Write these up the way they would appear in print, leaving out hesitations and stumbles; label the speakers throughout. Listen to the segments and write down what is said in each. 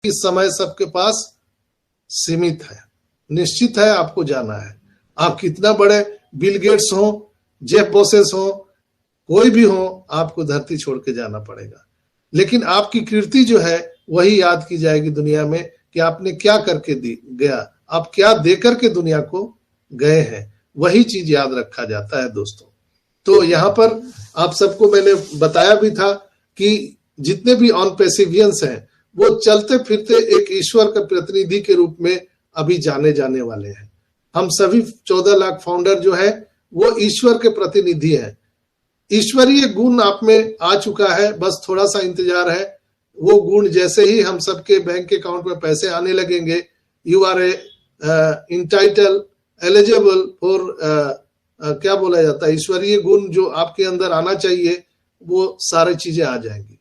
Speaker 1: इस समय सबके पास सीमित है, निश्चित है आपको जाना है। आप कितना बड़े बिल गेट्स हो, जेफ बेजोस हो, कोई भी हो, आपको धरती छोड़ के जाना पड़ेगा। लेकिन आपकी कीर्ति जो है वही याद की जाएगी दुनिया में कि आपने क्या करके गया, आप क्या दे करके दुनिया को गए हैं, वही चीज याद रखा जाता है दोस्तों। तो यहाँ पर आप सबको मैंने बताया भी था कि जितने भी ऑन पेसिवियंस हैं वो चलते फिरते एक ईश्वर के प्रतिनिधि के रूप में अभी जाने जाने वाले हैं। हम सभी 14 लाख फाउंडर जो है वो ईश्वर के प्रतिनिधि हैं। ईश्वरीय गुण आप में आ चुका है, बस थोड़ा सा इंतजार है। वो गुण जैसे ही हम सबके बैंक अकाउंट में पैसे आने लगेंगे, you are entitle eligible for क्या बोला जाता है, ईश्वरीय गुण जो आपके अंदर आना चाहिए वो सारी चीजें आ जाएंगी।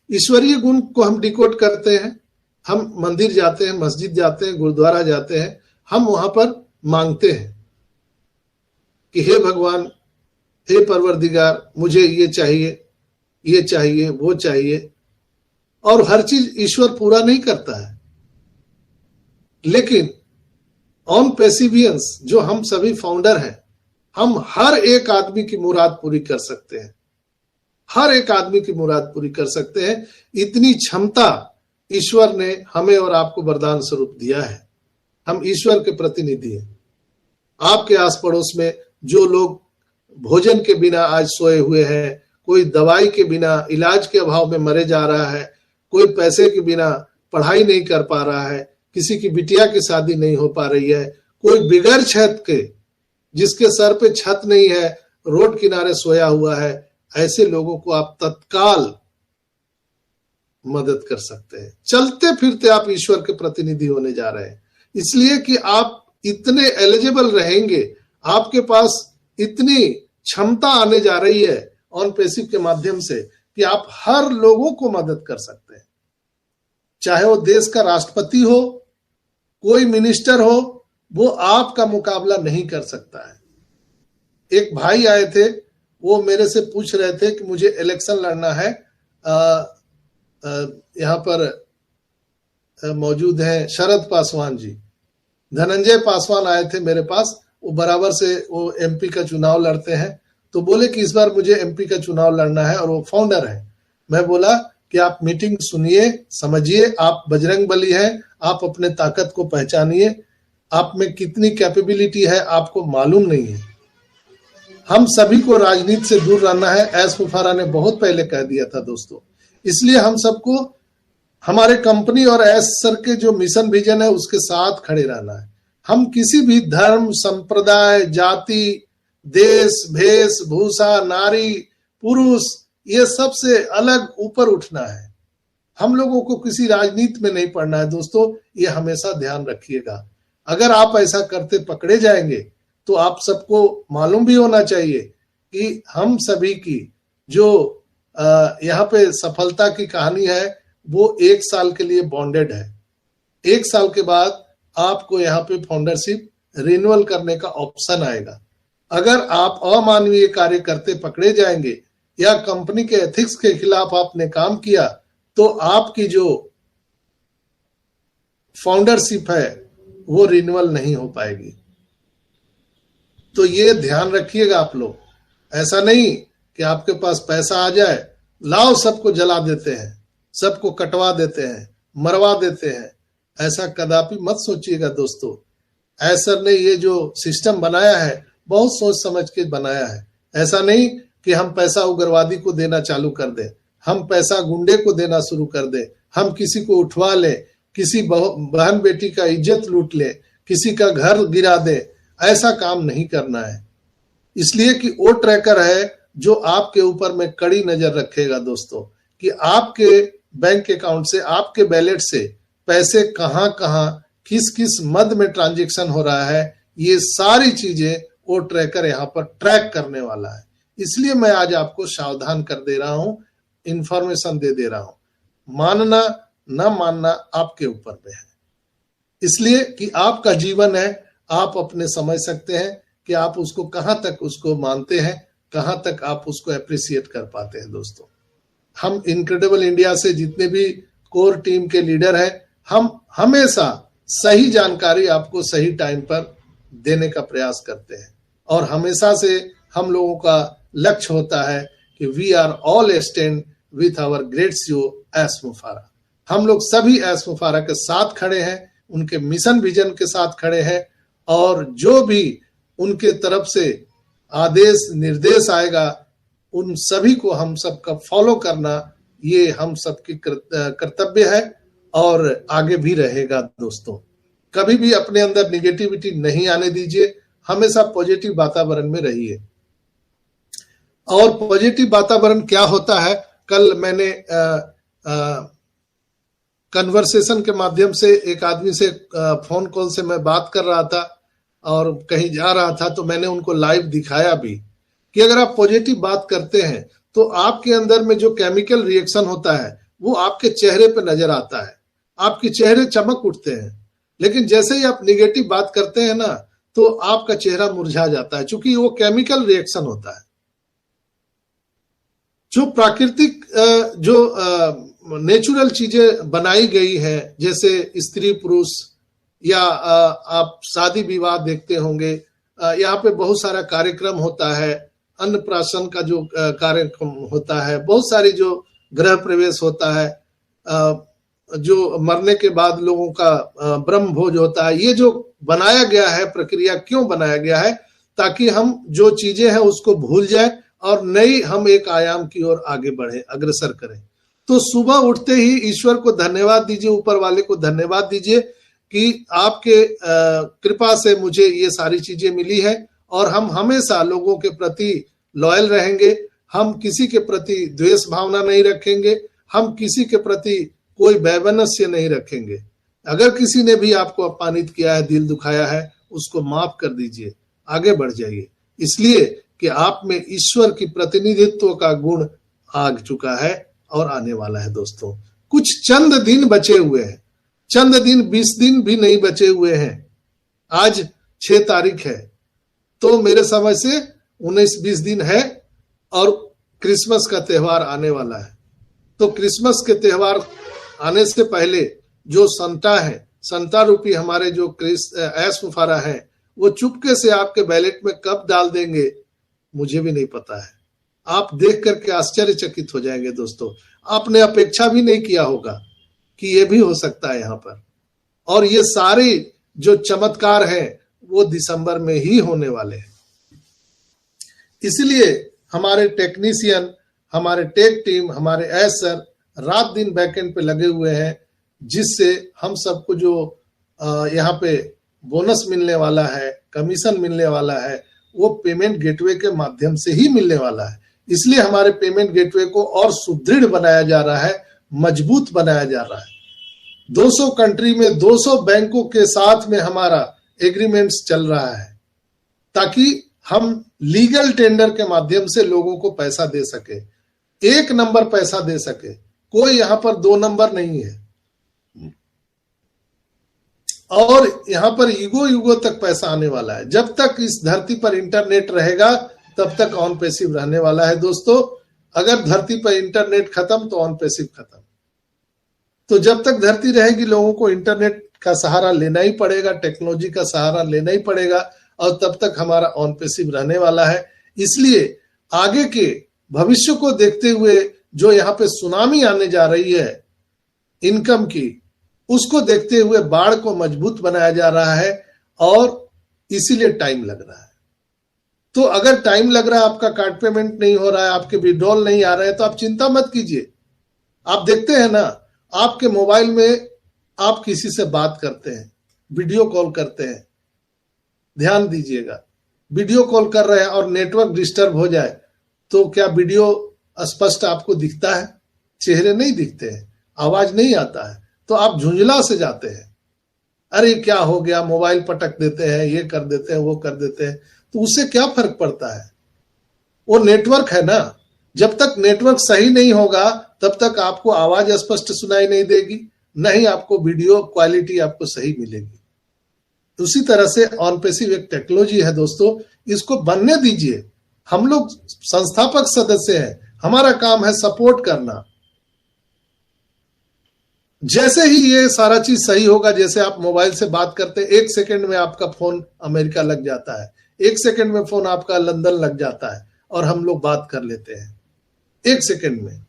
Speaker 1: ईश्वरीय गुण को हम डिकोड करते हैं, हम मंदिर जाते हैं, मस्जिद जाते हैं, गुरुद्वारा जाते हैं, हम वहां पर मांगते हैं कि हे भगवान, हे परवरदिगार, मुझे ये चाहिए, ये चाहिए, वो चाहिए। और हर चीज ईश्वर पूरा नहीं करता है, लेकिन ऑन पेसिवियंस जो हम सभी फाउंडर हैं, हम हर एक आदमी की मुराद पूरी कर सकते हैं, हर एक आदमी की मुराद पूरी कर सकते हैं। इतनी क्षमता ईश्वर ने हमें और आपको वरदान स्वरूप दिया है। हम ईश्वर के प्रतिनिधि हैं। आपके आस पड़ोस में जो लोग भोजन के बिना आज सोए हुए हैं, कोई दवाई के बिना इलाज के अभाव में मरे जा रहा है, कोई पैसे के बिना पढ़ाई नहीं कर पा रहा है, किसी की बिटिया की शादी नहीं हो पा रही है, कोई बिगैर छत के, जिसके सर पे छत नहीं है, रोड किनारे सोया हुआ है, ऐसे लोगों को आप तत्काल मदद कर सकते हैं। चलते फिरते आप ईश्वर के प्रतिनिधि होने जा रहे हैं, इसलिए कि आप इतने एलिजिबल रहेंगे, आपके पास इतनी क्षमता आने जा रही है ऑन पेसिव के माध्यम से कि आप हर लोगों को मदद कर सकते हैं। चाहे वो देश का राष्ट्रपति हो, कोई मिनिस्टर हो, वो आपका मुकाबला नहीं कर सकता है। एक भाई आए थे, वो मेरे से पूछ रहे थे कि मुझे इलेक्शन लड़ना है। यहाँ पर मौजूद हैं शरद पासवान जी, धनंजय पासवान आए थे मेरे पास, वो बराबर से वो एमपी का चुनाव लड़ते हैं। तो बोले कि इस बार मुझे एमपी का चुनाव लड़ना है, और वो फाउंडर है। मैं बोला कि आप मीटिंग सुनिए, समझिए, आप बजरंगबली हैं, आप अपने ताकत को पहचानिए, आप में कितनी कैपेबिलिटी है आपको मालूम नहीं है। हम सभी को राजनीति से दूर रहना है, एस फुफारा ने बहुत पहले कह दिया था दोस्तों। इसलिए हम सबको हमारे कंपनी और एस सर के जो मिशन विजन है उसके साथ खड़े रहना है। हम किसी भी धर्म, संप्रदाय, जाति, देश, भेष भूषा, नारी, पुरुष, ये सबसे अलग ऊपर उठना है। हम लोगों को किसी राजनीति में नहीं पड़ना है दोस्तों, ये हमेशा ध्यान रखिएगा। अगर आप ऐसा करते पकड़े जाएंगे तो आप सबको मालूम भी होना चाहिए कि हम सभी की जो यहाँ पे सफलता की कहानी है वो 1 साल के लिए बॉन्डेड है। 1 साल के बाद आपको यहाँ पे फाउंडरशिप रिन्यूअल करने का ऑप्शन आएगा। अगर आप अमानवीय कार्य करते पकड़े जाएंगे या कंपनी के एथिक्स के खिलाफ आपने काम किया तो आपकी जो फाउंडरशिप है वो रिन्यूअल नहीं हो पाएगी। तो ये ध्यान रखिएगा आप लोग। ऐसा नहीं कि आपके पास पैसा आ जाए, लाओ सबको जला देते हैं, सबको कटवा देते हैं, मरवा देते हैं। ऐसा कदापि मत सोचिएगा दोस्तों। ऐसर ने ये जो सिस्टम बनाया है बहुत सोच समझ के बनाया है। ऐसा नहीं कि हम पैसा उग्रवादी को देना चालू कर दें, हम पैसा गुंडे को देना शुरू कर दें, हम किसी को उठवा लें, किसी बहन बेटी का इज्जत लूट लें, किसी का घर गिरा दें। ऐसा काम नहीं करना है। इसलिए कि वो ट्रैकर है जो आपके ऊपर में कड़ी नजर रखेगा दोस्तों कि आपके बैंक अकाउंट से, आपके बैलेट से पैसे कहां कहां, किस किस मद में ट्रांजैक्शन हो रहा है, ये सारी चीजें वो ट्रैकर यहाँ पर ट्रैक करने वाला है। इसलिए मैं आज आपको सावधान कर दे रहा हूं, इंफॉर्मेशन दे रहा हूं। मानना न मानना आपके ऊपर में है, इसलिए कि आपका जीवन है, आप अपने समझ सकते हैं कि आप उसको कहां तक उसको मानते हैं, कहां तक आप उसको अप्रिशिएट कर पाते हैं दोस्तों। हम इनक्रेडिबल इंडिया से जितने भी कोर टीम के लीडर हैं। हम हमेशा सही जानकारी आपको सही टाइम पर देने का प्रयास करते हैं और हमेशा से हम लोगों का लक्ष्य होता है कि we are all stand with our great CEO S Mufara. हम लोग सभी एस मुफारा के साथ खड़े हैं, उनके मिशन विजन के साथ खड़े हैं और जो भी उनके तरफ से आदेश निर्देश आएगा उन सभी को हम सबका फॉलो करना ये हम सबकी कर्तव्य है और आगे भी रहेगा। दोस्तों, कभी भी अपने अंदर निगेटिविटी नहीं आने दीजिए, हमेशा पॉजिटिव वातावरण में रहिए। और पॉजिटिव वातावरण क्या होता है, कल मैंने कन्वर्सेशन के माध्यम से एक आदमी से फोन कॉल से मैं बात कर रहा था और कहीं जा रहा था, तो मैंने उनको लाइव दिखाया भी कि अगर आप पॉजिटिव बात करते हैं तो आपके अंदर में जो केमिकल रिएक्शन होता है वो आपके चेहरे पे नजर आता है, आपके चेहरे चमक उठते हैं। लेकिन जैसे ही आप निगेटिव बात करते हैं ना तो आपका चेहरा मुरझा जाता है, क्योंकि वो केमिकल रिएक्शन होता है। जो प्राकृतिक जो नेचुरल चीजें बनाई गई है, जैसे स्त्री पुरुष या आप शादी विवाह देखते होंगे, यहाँ पे बहुत सारा कार्यक्रम होता है, अन्नप्राशन का जो कार्यक्रम होता है, बहुत सारी जो गृह प्रवेश होता है, जो मरने के बाद लोगों का ब्रह्म भोज होता है, ये जो बनाया गया है प्रक्रिया क्यों बनाया गया है, ताकि हम जो चीजें हैं उसको भूल जाए और नई हम एक आयाम की ओर आगे बढ़े, अग्रसर करें। तो सुबह उठते ही ईश्वर को धन्यवाद दीजिए, ऊपर वाले को धन्यवाद दीजिए कि आपके कृपा से मुझे ये सारी चीजें मिली है और हम हमेशा लोगों के प्रति लॉयल रहेंगे, हम किसी के प्रति द्वेष भावना नहीं रखेंगे, हम किसी के प्रति कोई वैमनस्य नहीं रखेंगे। अगर किसी ने भी आपको अपमानित किया है, दिल दुखाया है, उसको माफ कर दीजिए, आगे बढ़ जाइए, इसलिए कि आप में ईश्वर की प्रतिनिधित्व का गुण आ चुका है और आने वाला है। दोस्तों, कुछ चंद दिन बचे हुए हैं, चंद दिन, 20 दिन भी नहीं बचे हुए हैं। आज 6 तारीख है, तो मेरे समझ से 19-20 दिन है और क्रिसमस का त्योहार आने वाला है। तो क्रिसमस के त्योहार आने से पहले जो संता है, संता रूपी हमारे जो एस मुफारा है, वो चुपके से आपके बैलेट में कब डाल देंगे मुझे भी नहीं पता है। आप देख करके आश्चर्यचकित हो जाएंगे। दोस्तों, आपने अपेक्षा भी नहीं किया होगा कि ये भी हो सकता है यहाँ पर। और ये सारे जो चमत्कार हैं वो दिसंबर में ही होने वाले हैं। इसलिए हमारे टेक्नीशियन, हमारे टेक टीम, हमारे एस सर रात दिन बैकएंड पे लगे हुए हैं, जिससे हम सबको जो यहाँ पे बोनस मिलने वाला है, कमीशन मिलने वाला है, वो पेमेंट गेटवे के माध्यम से ही मिलने वाला है। इसलिए हमारे पेमेंट गेटवे को और सुदृढ़ बनाया जा रहा है, मजबूत बनाया जा रहा है। 200 कंट्री में 200 बैंकों के साथ में हमारा एग्रीमेंट्स चल रहा है, ताकि हम लीगल टेंडर के माध्यम से लोगों को पैसा दे सके, 1 नंबर पैसा दे सके। कोई यहाँ पर 2 नंबर नहीं है और यहाँ पर युगों तक पैसा आने वाला है। जब तक इस धरती पर इंटरनेट रहेगा तब तक ऑन पैसिव रहने वाला है। दोस्तों, अगर धरती पर इंटरनेट खत्म तो ऑन पैसिव खत्म। तो जब तक धरती रहेगी लोगों को इंटरनेट का सहारा लेना ही पड़ेगा, टेक्नोलॉजी का सहारा लेना ही पड़ेगा और तब तक हमारा ऑन पैसिव रहने वाला है। इसलिए आगे के भविष्य को देखते हुए जो यहाँ पे सुनामी आने जा रही है इनकम की, उसको देखते हुए बाढ़ को मजबूत बनाया जा रहा है और इसीलिए टाइम लग रहा है। तो अगर टाइम लग रहा है, आपका कार्ड पेमेंट नहीं हो रहा है, आपके विड्रॉल नहीं आ रहे हैं, तो आप चिंता मत कीजिए। आप देखते हैं ना, आपके मोबाइल में आप किसी से बात करते हैं, वीडियो कॉल करते हैं, ध्यान दीजिएगा, वीडियो कॉल कर रहे हैं और नेटवर्क डिस्टर्ब हो जाए तो क्या वीडियो स्पष्ट आपको दिखता है? चेहरे नहीं दिखते हैं, आवाज नहीं आता है, तो आप झुंझला से जाते हैं, अरे क्या हो गया, मोबाइल पटक देते हैं, ये कर देते हैं, वो कर देते हैं। तो उससे क्या फर्क पड़ता है? वो नेटवर्क है ना, जब तक नेटवर्क सही नहीं होगा तब तक आपको आवाज स्पष्ट सुनाई नहीं देगी, नहीं आपको वीडियो क्वालिटी आपको सही मिलेगी। उसी तरह से ऑन पैसिव एक टेक्नोलॉजी है दोस्तों, इसको बनने दीजिए। हम लोग संस्थापक सदस्य हैं, हमारा काम है सपोर्ट करना। जैसे ही ये सारा चीज सही होगा, जैसे आप मोबाइल से बात करते हैं, 1 सेकंड में आपका फोन अमेरिका लग जाता है, 1 सेकंड में फोन आपका लंदन लग जाता है और हम लोग बात कर लेते हैं 1 सेकंड में।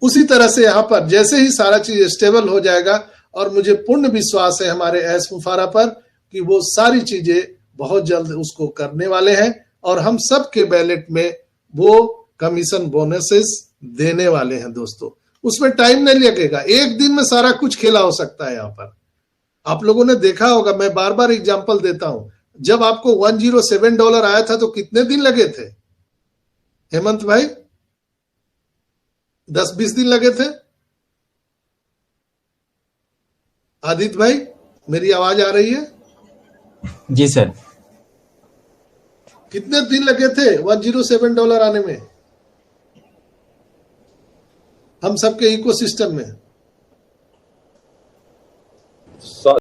Speaker 1: उसी तरह से यहाँ पर जैसे ही सारा चीज स्टेबल हो जाएगा, और मुझे पूर्ण विश्वास है हमारे एस मुफारा पर कि वो सारी चीजें बहुत जल्द उसको करने वाले हैं, और हम सब के बैलेट में वो कमीशन बोनसेस देने वाले हैं दोस्तों। उसमें टाइम नहीं लगेगा, एक दिन में सारा कुछ खेला हो सकता है। यहाँ पर आप लोगों ने देखा होगा, मैं बार बार एग्जांपल देता हूं, जब आपको $107 आया था तो कितने दिन लगे थे हेमंत भाई? 10-20 दिन लगे थे। आदित्य भाई, मेरी आवाज आ रही है?
Speaker 2: जी सर।
Speaker 1: कितने दिन लगे थे $107 आने में हम सबके इकोसिस्टम में?